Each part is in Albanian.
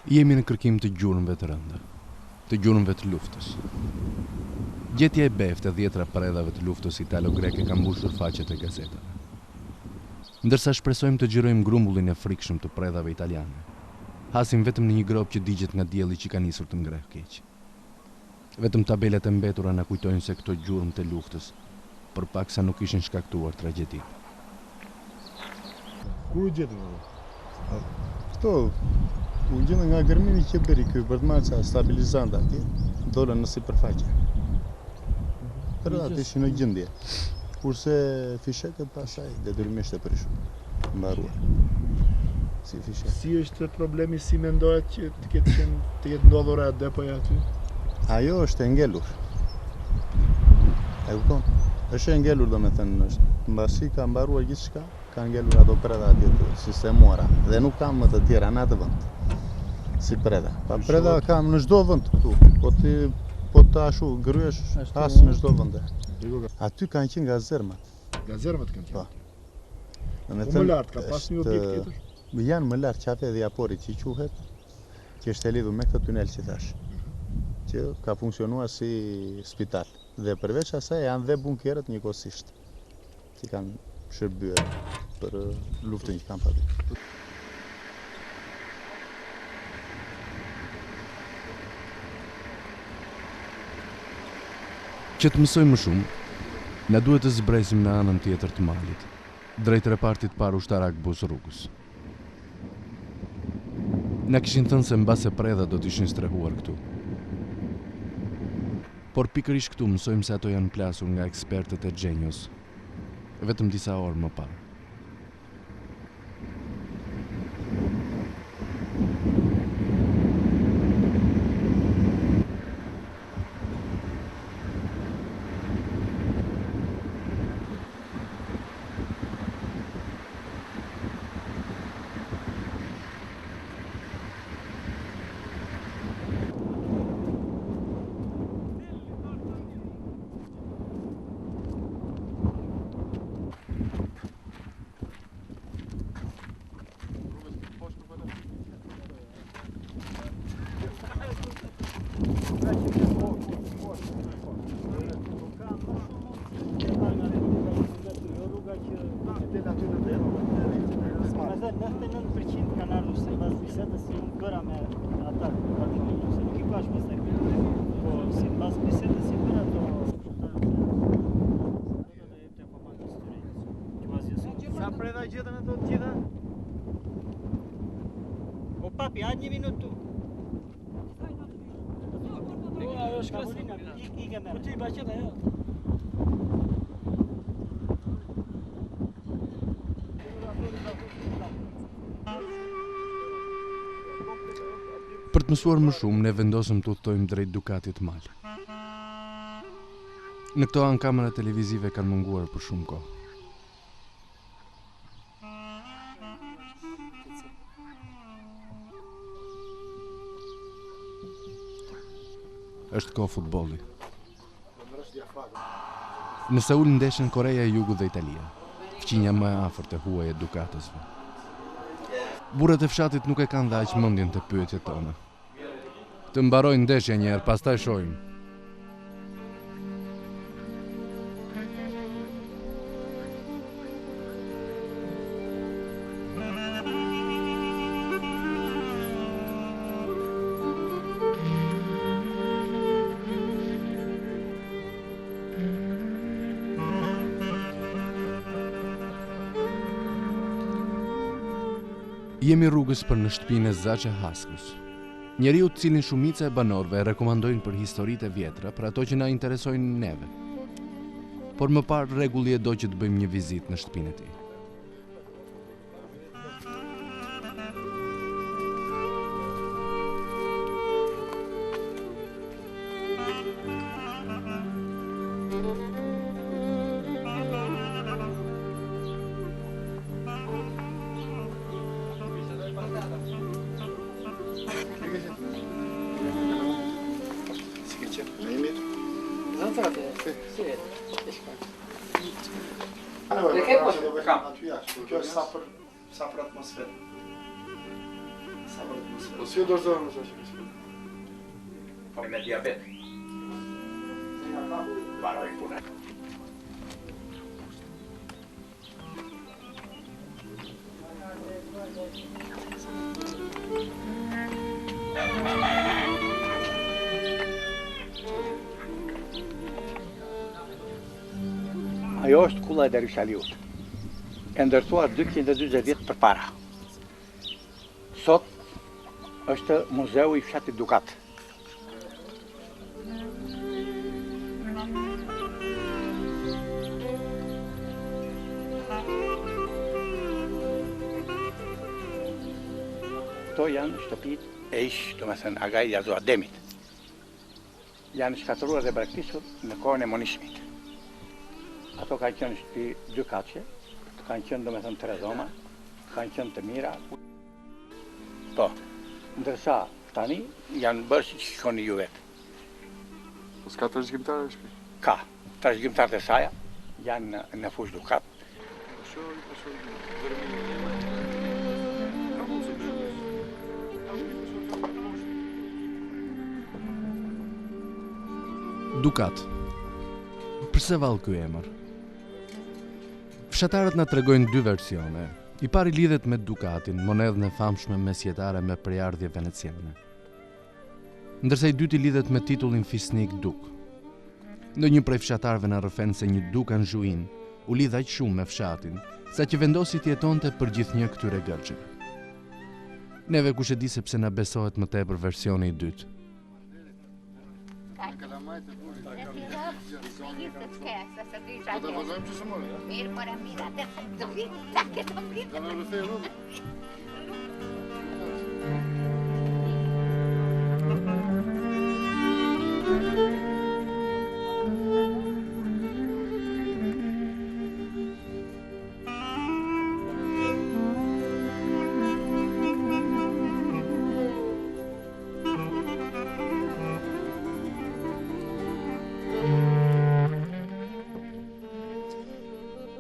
Jemi në kërkim të gjurmëve të rënda, të gjurmëve të luftës. Gjetja e beftë e 10 predhave të luftës italo-greke ka mbushur faqet e gazetave. Ndërsa shpresojmë të xhirojmë grumbullin e frikshëm të predhave italiane, hasim vetëm në një grop që digjet nga dielli që ka nisur të ngrehë keq. Vetëm tabelat e mbetura na kujtojnë se këto gjurmë të luftës përpaksa nuk ishin shkaktuar tragjedi. Ku u gjetën? Këto u gjetën nga gërmimi që bëri ky bërtmaca stabilizant atje, dolën në sipërfaqe. Për atë ishin në gjendje. Kurse fishekët pasaj detyrimisht e prishur, mbaruar. Si fishek. Si është problemi, si mendohet që të jetë ndodhur atë depoja aty? Ajo është e ngelur. E kupton? Është e ngelur, domethënë, është mbasi ka mbaruar gjithçka, ka ngelur ato preda atje të sistemuara dhe nuk kam më të tjera në atë vend. Si preda. Pa preda kam në çdo vend këtu. Po të ashu gëryesh as në çdo vend. Aty kanë qenë gazermat. Gazermat kanë qenë. Po. Po më lart ka pas një objekt tjetër. Janë më lart qafe dhe Japori që quhet, që është e lidhur me këtë tunel që thash, që ka funksionuar si spital. Dhe përveç asaj janë dhe bunkerët njëkohësisht, që kanë shërbyer për luftën që kanë patur. Që të mësojmë më shumë, na duhet të zbresim në anën tjetër të malit, drejt repartit par ushtarak bus rrugës. Na kishin thënë se mbase predha do të ishin strehuar këtu. Por pikërisht këtu mësojmë se ato janë plasur nga ekspertët e Xhenios, vetëm disa orë më parë. Sa preda gjetën ato të gjitha? O papi, hajde një minutë tu. Ajo shkresin, ike me. Po ti baqet ajo. Për të mësuar më shumë, ne vendosëm të udhtojmë drejt Dukatit Mal. Në këto anë kamerat televizive kanë munguar për shumë kohë. Është kohë futbolli. Në Seul ndeshen Koreja e Jugut dhe Italia, fqinja më e afërt e huaj e Dukatësve. Burrat e fshatit nuk e kanë dhe aq mendjen të pyetjet tona. Të mbarojnë ndeshja një herë, pastaj shohim. Jemi rrugës për në shtëpinë e Zaçe Haskus, njeriu të cilin shumica e banorëve e rekomandojnë për historitë e vjetra, për ato që na interesojnë neve. Por më parë rregulli e do që të bëjmë një vizitë në shtëpinë e tij. Kjo është sa për atmosferë. Po si u dorëzon më tash? Po me diabet. Baroj puna. Ajo është kulla e Dervishaliut, e ndërtuar 240 vjet përpara. Sot është muzeu i fshatit Dukat. Këto janë shtëpit e ish, do me thënë, Agaj Jazo Ademit. Janë shkatëruar dhe braktisur në kohën e monishmit. Ato kanë qenë shtëpi dy kaçe, kanë qenë do me thënë 3 dhoma, kanë qenë të mira. Po, ndërsa tani janë bërë si që shkoni ju vetë. Po s'ka trashëgimtare në shtëpi? Ka, trashëgimtarët e saja janë në fushë Dukat. Dukat. Pse vallë ky emër? Fshatarët na tregojnë 2 versione. I pari lidhet me dukatin, monedhën e famshme mesjetare me prejardhje veneciane. Ndërsa i dyti lidhet me titullin fisnik duk. Ndonjë prej fshatarëve na rrëfen se një duk anxhuin u lidh aq shumë me fshatin, sa që vendosi të jetonte për gjithnjë këtyre gërgjeve. Neve kush e di se pse na besohet më tepër versioni i dytë. Mirë, para mirë, atë të vitë, sa këtë më vitë.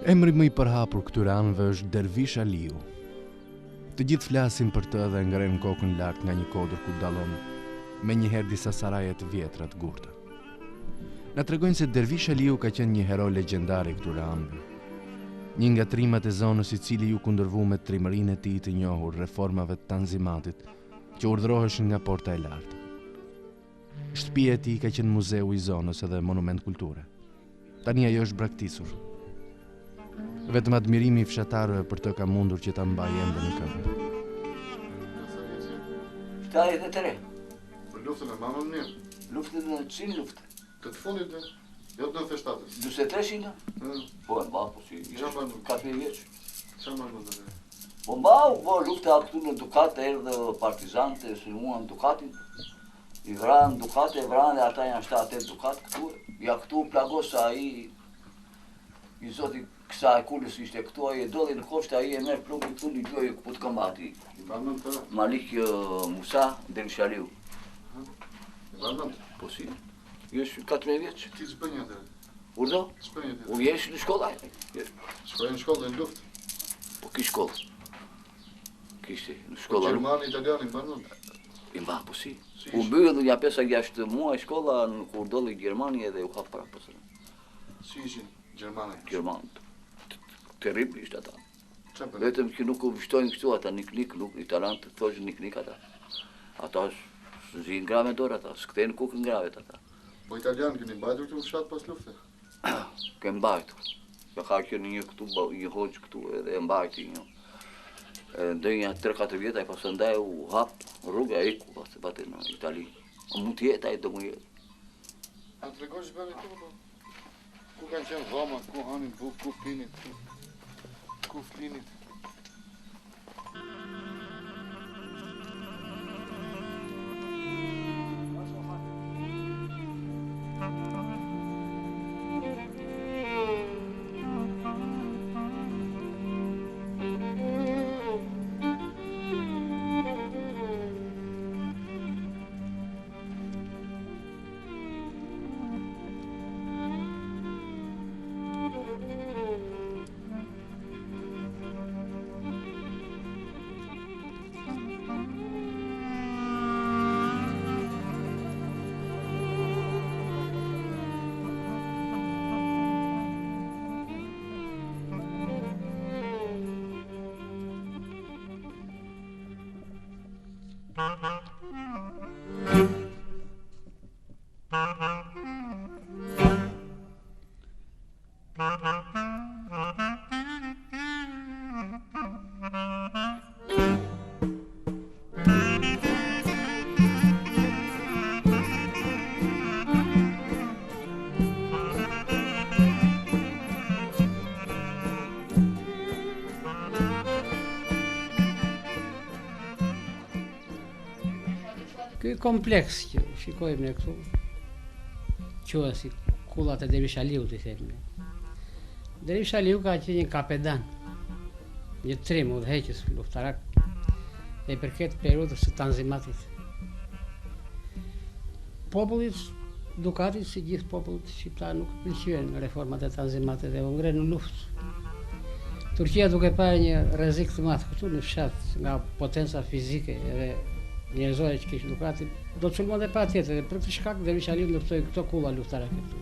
Emri më i përhapur këtyre anëve është Dervish Aliu. Të gjithë flasin për të dhe ngrenë kokën lart nga një kodër ku dallon me njëherë disa saraje të vjetra të gurta. Na tregojnë se Dervish Aliu ka qenë një hero legjendar i këtyre anëve. Një nga trimat e zonës i cili ju kundërvu me trimërinë e tij të njohur reformave të Tanzimatit që urdhëroheshin nga porta e lartë. Shtëpia e tij ka qenë muzeu i zonës edhe monument kulture. Tani ajo është braktisur. Vetëm admirimi i fshatarëve për të ka mundur që ta mbajë ende në këmbë. 73. Për luftën e mamën mirë. Luftën e cilë luftë? Të fundit dhe, jo të 97-ës. 43-shina? Po, e mba, po si, Qa mba nuk? 4 vjeç. Qa mba nuk dhe? Po mba, po lufta këtu në Dukat, erdhe partizante, sulmuan Dukatin. I vranë Dukat, e vranë dhe ata janë 7-8 Dukat këtu. Ja këtu plagosa i zoti kësa e kullës ishte këtu, a i e dodhi në koshtë, a i e merë plumbi të fundi gjojë këput këmbati. I bandën të? Malik Musa, Dervish Aliu. I bandën të? Po si, jesh 14 vjeç. Ti s'bënja të? Urdo? S'bënja të? U jesh në shkolla? Shkojnë në shkollë dhe në luftë. Po ki shkollë? Kishte në Po shkolla. Gjermani, Italiani, i bandën? I mba, po si. U bëjë ja 5-6 muaj shkolla kur dolli Gjermani edhe u hap para pasën. Si ishin Gjermani? Gjermanët. Terribli ishte ata. Qa për? Vetëm që nuk u vishtojnë kështu ata niknik, nuk italianët të thoshën niknik ata. Ata zinë grave dorë ata, s'kthejnë kukën grave ata. Po italianë këni mbajtur këtu fshat pas lufte? Ke mbajtur. Ka qenë një këtu, një hoqë këtu edhe e mbajti një. Ndonjë 3-4 vjetaj pasandaj u hap rruga e iku pas bate në Itali. Mund të jetë ai do mu jetë. A të regosh bëni këtu, po? Ku kanë qenë dhoma, ku hanin buk, ku pinit, ku flinit? Ky kompleks që shikojmë ne këtu, quhet si kullat e Dervish Aliut, i themi. Dervish Aliu ka qenë një kapedan, një trim udhëheqës luftarak, e përket periudhës së Tanzimatit. Popullit Dukatit, si gjithë popullit shqiptar, nuk pëlqyen reformat e Tanzimatit dhe u ngren në luftë. Turqia duke parë një rrezik të madh këtu në fshat nga potenca fizike edhe njerëzore që kishte Dukati, do të sulmonte patjetër, dhe për këtë shkak Dervish Aliu ndërtoi këto kulla luftarake këtu.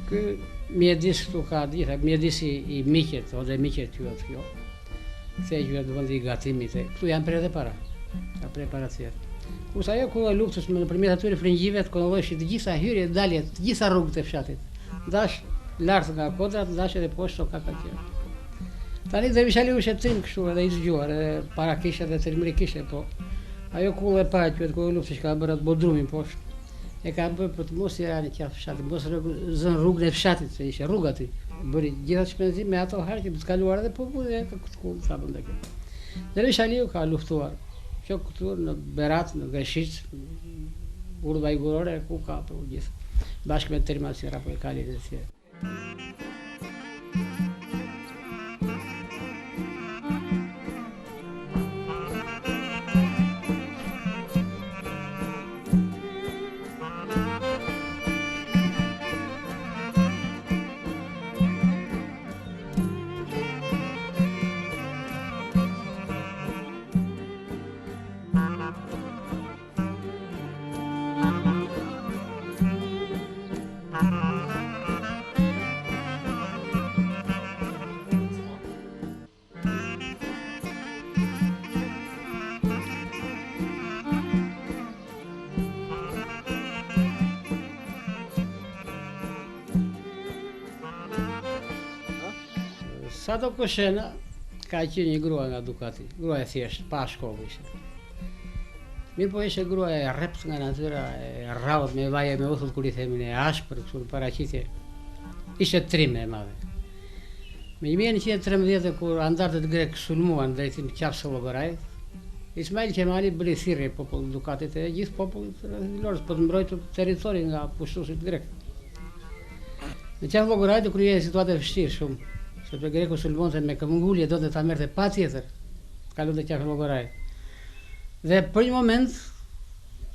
Ky mjedis këtu ka gjithë, mjedisi i miqet, ose miqet quhet kjo. Kthej quhet vendi i gatimit, këtu janë prerë para. Ka prerë para tjetër. Kurse ajo kulla luftës nëpërmjet atyre frëngjive të kontrolloheshin të gjitha hyrjet, daljet, të gjitha rrugët e fshatit. Dash lart nga kodrat, dash edhe poshtë sokaka të tjera. Tani Dervish Aliu është trim kështu edhe i zgjuar, edhe para kishte edhe trimëri kishte, po ajo kulla e parë që kulla luftës ka bërë atë bodrumin poshtë. E ka bërë për të mos i rani qafë fshatit, mos zën rrugën e fshatit, se ishte rruga aty. Bëri gjitha shpenzim me ato harë që të kaluar edhe populli e ka këtë kullë, sa bënda kjo. Dervish Aliu ka luftuar, që këtu në Berat, në Greshic, Urdhva Igurore, ku ka për gjithë, bashkë me tërma si Rapo e Kalit e tjerë. Sado Koshena ka qenë një grua nga Dukati, grua e thjeshtë, pa shkollë ishte. Mirë po ishte grua e rrept nga natyra, e rrallët me vaje me uthull, kur i themin e ashpër, kështu në paraqitje. Ishte trime e madhe. Me 1913, kur andartët grek sulmuan drejtim qafë Llogorajit, Ismail Qemali bëri thirrje popullit Dukatit e gjithë popullit rrethilorës për të mbrojtur territorin nga pushtuesit grek. Në qafë Llogorajit krijoi një situatë e vështirë shumë, sepse greku sulmonte me këmbgulje, do të ta merrte patjetër, kalonte qafë Llogorajit. Dhe për një moment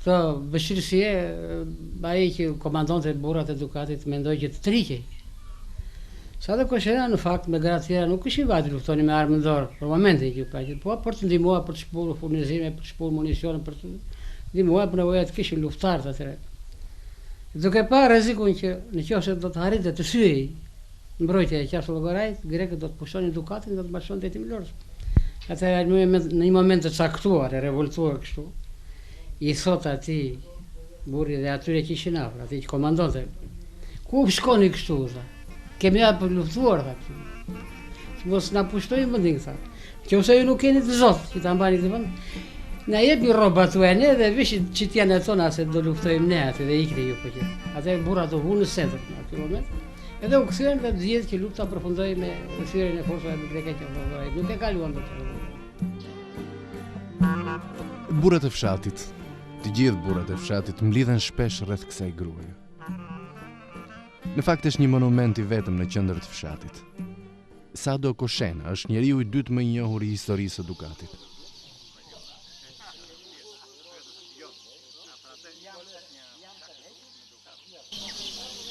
të vështirësie, ai që komandonte burrat e Dukatit mendoi që të triqej. Sado Koshena në fakt me gratë tjera nuk ishin vajtë luftoni me armë në dorë për momentin që paqet, po për të ndihmuar, për të shpulur furnizime, për të shpulur municion, për të ndihmuar për nevojat që kishin luftarët atëherë. Duke parë rrezikun që nëse do të harrinte të thyej mbrojtja e qafë Llogorajit, grekët do të pushtonin Dukatin, do të mbashonte Timilorës. Atëherë në një moment të caktuar, e revoltuar kështu, i thot atij burri dhe atyre që ishin afër, atij që komandonte, ku shkoni kështu, tha. Kemi për luftuar, tha kështu. Mos na pushtojnë vendin, tha. Nëse ju nuk keni të zot që ta mbani këtë vend, na jepi rrobat tuaja dhe vishin çitjen e tona se do luftojmë ne atë dhe ikni ju po që. Atë burrat u hunë në sentër në atë moment. Edhe u kthyen dhe zgjedh që lufta përfundoi me thyrjen e forcave greke që Llogorajit. Nuk e kaluan dot. Burrat e fshatit, të gjithë burrat e fshatit mblidhen shpesh rreth kësaj gruaje. Në fakt është një monument i vetëm në qendër të fshatit. Sado Koshena është njeriu i dytë më i njohur i historisë së Dukatit.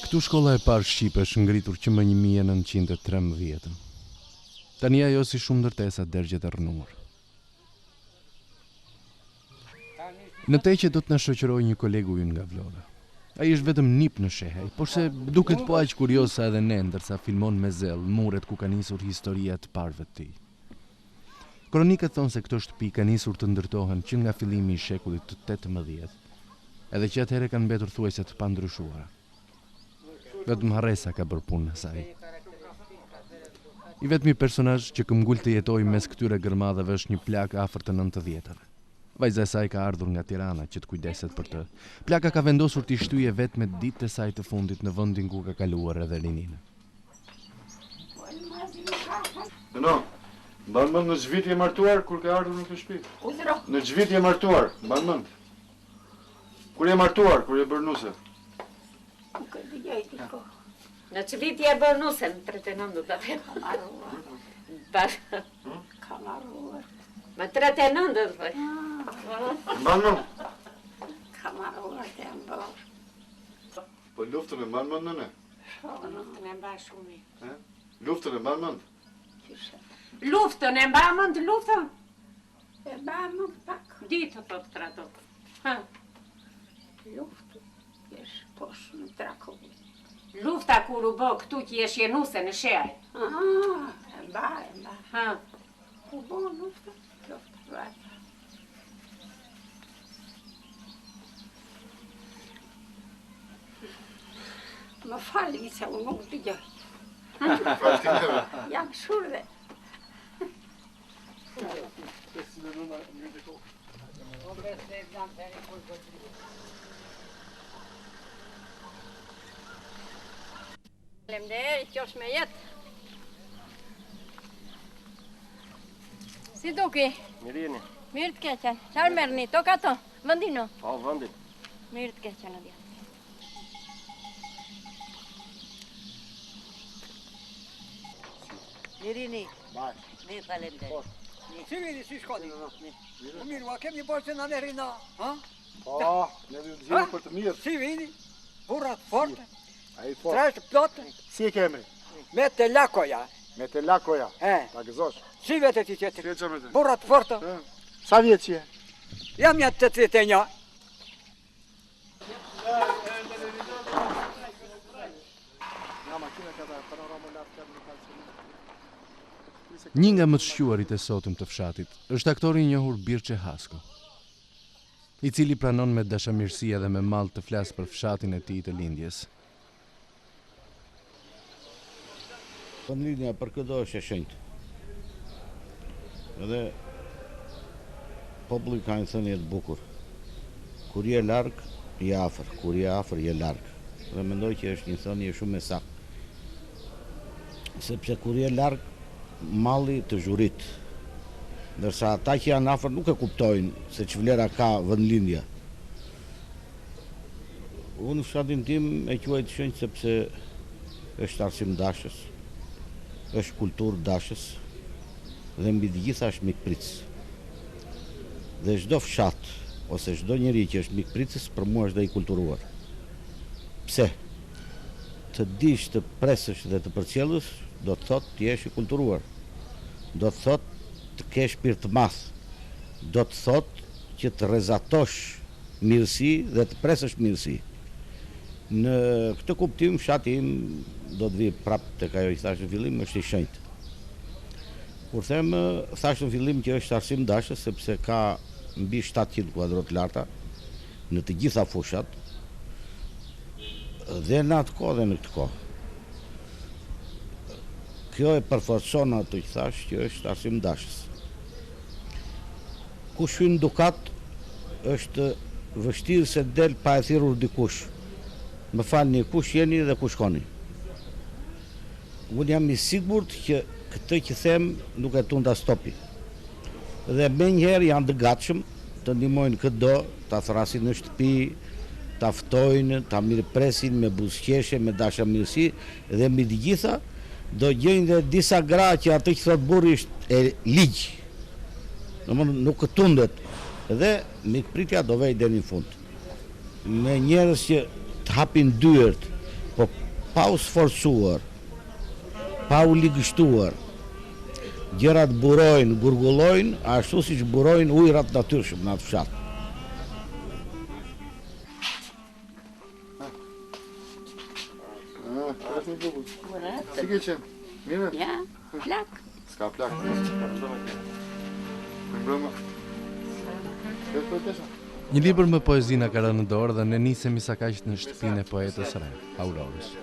Këtu shkolla e parë shqipe është ngritur që më 1913. Tani ajo si shumë ndërtesa dërgjet e rënuar. Në teqe do të na shoqërojë një kolegu ynë nga Vlora. Ai është vetëm nip në shehaj, por se duket po aq kurioz sa edhe ne ndërsa filmon me zell muret ku ka nisur historia të parëve të tij. Kronikët thonë se këto shtëpi ka nisur të ndërtohen që nga fillimi i shekullit të 18, edhe që atëherë kanë mbetur thuajse të pandryshuara. Vetëm harresa ka bërë punën e saj. I vetmi personazh që këmbgul të jetojë mes këtyre gërmadheve është një plak afër të 90-tave. Vajza e saj ka ardhur nga Tirana që të kujdeset për të. Plaka ka vendosur t'i shtyje vetëm ditët e saj të fundit në vendin ku ka kaluar edhe rininë. No, mban mend në çvit je martuar kur ke ardhur në këtë shtëpi? Në çvit je martuar, mban mend. Kur je martuar, kur je bërë nuse? Në çvit je bërë nuse në 39 do të them. Ka marruar. Më 39 do të thoj. Mban mend. Ka marruar të më bërë. Po luftën e mban mend nëne? Luftën e mba shumë. Luftën e mban mend? Luftën e mba mend luftën? E mba mend pak. Ditë të trato. Luftën, jesh poshë në Trakovi. Lufta kur u bë këtu që jesh jenuse në shehaj. E mba. U bë lufta? Lufta vajta. Më falni se unë nuk të gjoj. Jam shurde. Faleminderit, qofsh me jetë. Si duki? Mirë. Mirë të keqen. Çfarë merrni? Toka to? Vëndino? Po, vëndin. Mirë të keqen atje. Mirini. Bash. Mirë, faleminderit. Si vini, si shkoni? Mirë, a kemi borë që në merrina, ha? Po, ne vim të gjithë për të mirë. Si vini? Burrat forte? A i forte. Trashtë plotë? Si e kemi? Me të lakoja. Me të lakoja? He. Ta gëzosh. Si vete ti qëtër? Si e që me të? Burrat forte? Sa vjetë që je? Jam një 81. Një nga më të shquarit e sotëm të fshatit është aktori i njohur Birçe Hasko, i cili pranon me dashamirësi dhe me mall të flasë për fshatin e tij të lindjes. Vendlinja për këdo është e shenjtë. Edhe populli ka një thënie të bukur. Kur je larg, je afër, kur je afër, je larg. Dhe mendoj që është një thënie shumë e saktë. Sepse kur je larg, malli të zhurit. Ndërsa ata që janë afër nuk e kuptojnë se ç'vlera ka vendlindja. Unë fshatin tim e quaj të shenjtë sepse është arsim dashës, është kulturë dashës dhe mbi të gjitha është mikpritës. Dhe çdo fshat ose çdo njeri që është mikpritës për mua është dhe i kulturuar. Pse? Të dish të presësh dhe të përcjellësh do të thotë të jesh i kulturuar. Do të thotë të kesh shpirt të madh. Do të thotë që të rrezatosh mirësi dhe të presësh mirësi. Në këtë kuptim fshati im do të vi prapë tek ajo që thash në fillim, është i shenjtë. Kur them thash në fillim që është arsim dashës sepse ka mbi 700 kuadro të larta në të gjitha fushat dhe në atë kohë dhe në këtë kohë. Kjo e përforcon ato që thash që është arsim dashës. Kush hyn dukat është vështirë se del pa e thirrur dikush. Më falni, kush jeni dhe ku shkoni? Unë jam i sigurt që këtë që them nuk e tunda stopi. Dhe menjëherë janë të gatshëm të ndihmojnë këdo, ta thrasin në shtëpi, ta ftojnë, ta mirëpresin me buzëqeshje, me dashamirësi dhe mbi të gjitha do gjejnë dhe disa gra që atë që thot burri është e ligj. Nuk tundet. Dhe mikpritja do vej deri në fund. Me njerëz që të hapin dyert, po pa u sforcuar, pa u ligështuar, gjërat burojnë, gurgullojnë, ashtu siç burojnë ujërat natyrshëm në atë fshat. Si ke qenë? Mire? Ja, plak. S'ka plak. Një libër me poezi na ka rënë në dorë dhe ne nisemi sa kaq në shtëpinë e poetës së re, Aurorës.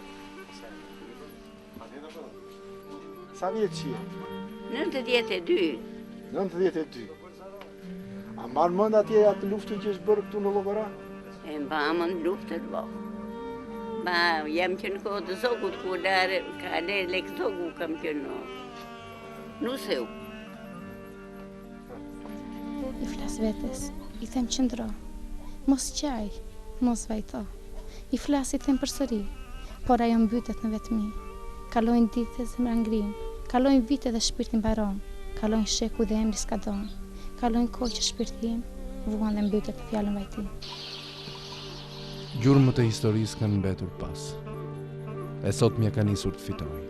Sa vjeç je? 92. 92. A mban mend atje atë luftën që është bërë këtu në Llogara? E mbamën luftën, bo. Ba, jam që në kohë të zogut, ku dare, ka le lek zogu kam që në. Nuseu. I flas vetes, i them qëndro, mos qaj, mos vajto. I flas i them përsëri, por ajo mbytet në vetmi. Kalojnë ditë dhe zemra ngrin, kalojnë vite dhe shpirti mbaron, kalojnë sheku dhe emri s'ka don, kalojnë kohë që shpirti im vuan dhe mbytet në fjalën vajtim. Gjurmët e historisë kanë mbetur pas. E sot mja ka nisur të fitoj.